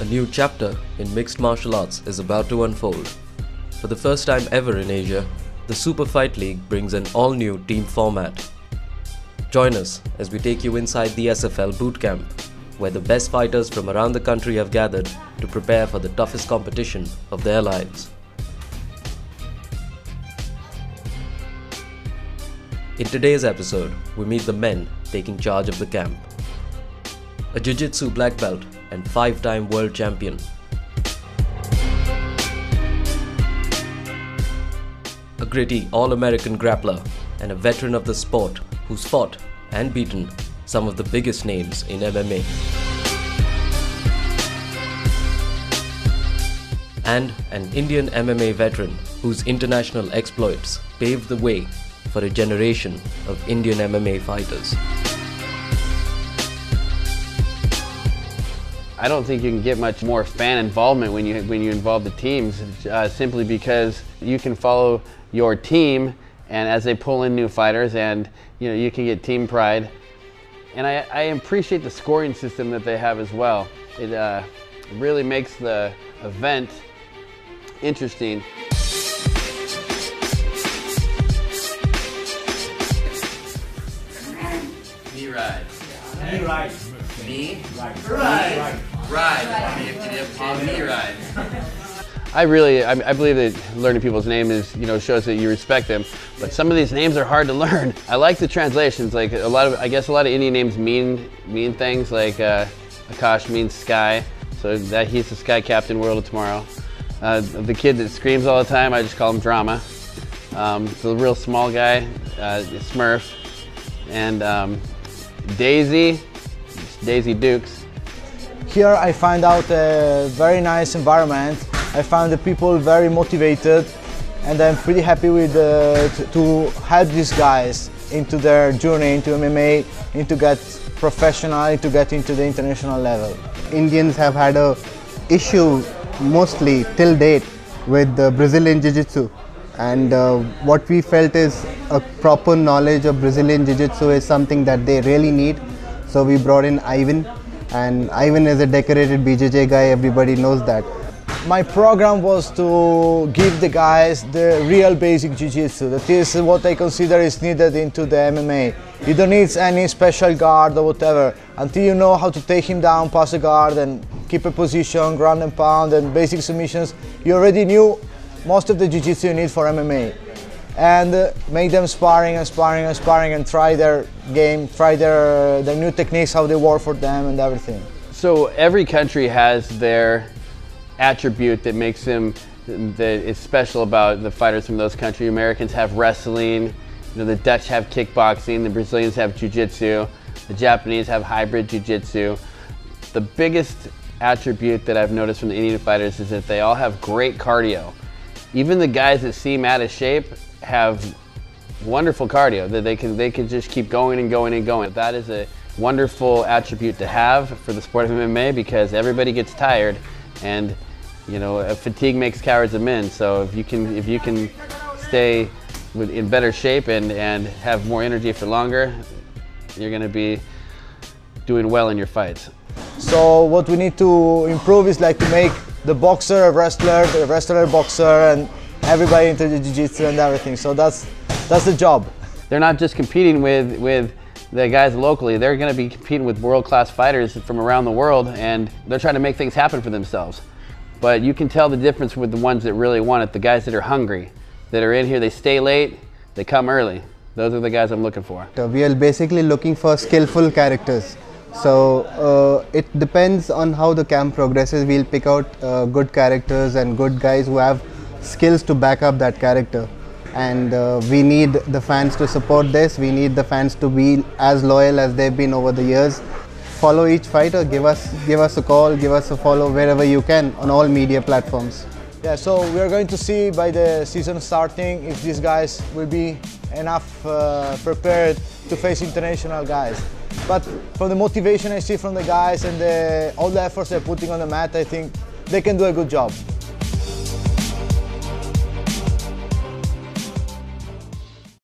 new chapter in mixed martial arts is about to unfold. For the first time ever in Asia, the Super Fight League brings an all-new team format. Join us as we take you inside the SFL boot camp, where the best fighters from around the country have gathered to prepare for the toughest competition of their lives. In today's episode, we meet the men taking charge of the camp. A Jiu-Jitsu black belt and 5-time world champion. A gritty All-American grappler and a veteran of the sport who's fought and beaten some of the biggest names in MMA. And an Indian MMA veteran whose international exploits paved the way for a generation of Indian MMA fighters. I don't think you can get much more fan involvement when you involve the teams, simply because you can follow your team, and as they pull in new fighters, and you can get team pride. And I appreciate the scoring system that they have as well. It really makes the event interesting. Me ride. Me ride. Me? Ride. Ride. Me ride. I believe that learning people's name is, shows that you respect them. But some of these names are hard to learn. I like the translations. Like I guess a lot of Indian names mean things. Like Akash means sky, so that he's the sky captain world of tomorrow. The kid that screams all the time, I just call him Drama. The real small guy, Smurf, and Daisy Dukes. Here I find out a very nice environment. I found the people very motivated, and I'm pretty happy with to help these guys into their journey into MMA, into get professional, to get into the international level. Indians have had a issue mostly till date with Brazilian Jiu-Jitsu, and what we felt is a proper knowledge of Brazilian Jiu-Jitsu is something that they really need. So we brought in Ivan, and Ivan is a decorated BJJ guy, everybody knows that. My program was to give the guys the real basic Jiu-Jitsu. That is what I consider is needed into the MMA. You don't need any special guard or whatever. Until you know how to take him down, pass a guard and keep a position, ground and pound and basic submissions, you already knew most of the Jiu-Jitsu you need for MMA. And make them sparring and try their game, try their new techniques, how they work for them and everything. So every country has their attribute that makes them, that is special about the fighters from those countries. Americans have wrestling, the Dutch have kickboxing, the Brazilians have jiu-jitsu, the Japanese have hybrid jiu-jitsu. The biggest attribute that I've noticed from the Indian fighters is that they all have great cardio. Even the guys that seem out of shape have wonderful cardio, that they can just keep going and going and going. That is a wonderful attribute to have for the sport of MMA, because everybody gets tired, and fatigue makes cowards of men. So if you can stay in better shape and have more energy for longer, you're going to be doing well in your fights. So what we need to improve is like to make the boxer a wrestler, the wrestler a boxer, and everybody into the jiu-jitsu and everything. So that's the job. They're not just competing with the guys locally. They're going to be competing with world-class fighters from around the world, and they're trying to make things happen for themselves. But you can tell the difference with the ones that really want it, the guys that are hungry, that are in here, they stay late, they come early. Those are the guys I'm looking for. We are basically looking for skillful characters. So it depends on how the camp progresses. We'll pick out good characters and good guys who have skills to back up that character. And we need the fans to support this. We need the fans to be as loyal as they've been over the years. Follow each fighter, give us a call, give us a follow wherever you can on all media platforms. Yeah, so we are going to see by the season starting if these guys will be enough prepared to face international guys. But from the motivation I see from the guys and all the efforts they're putting on the mat, I think they can do a good job.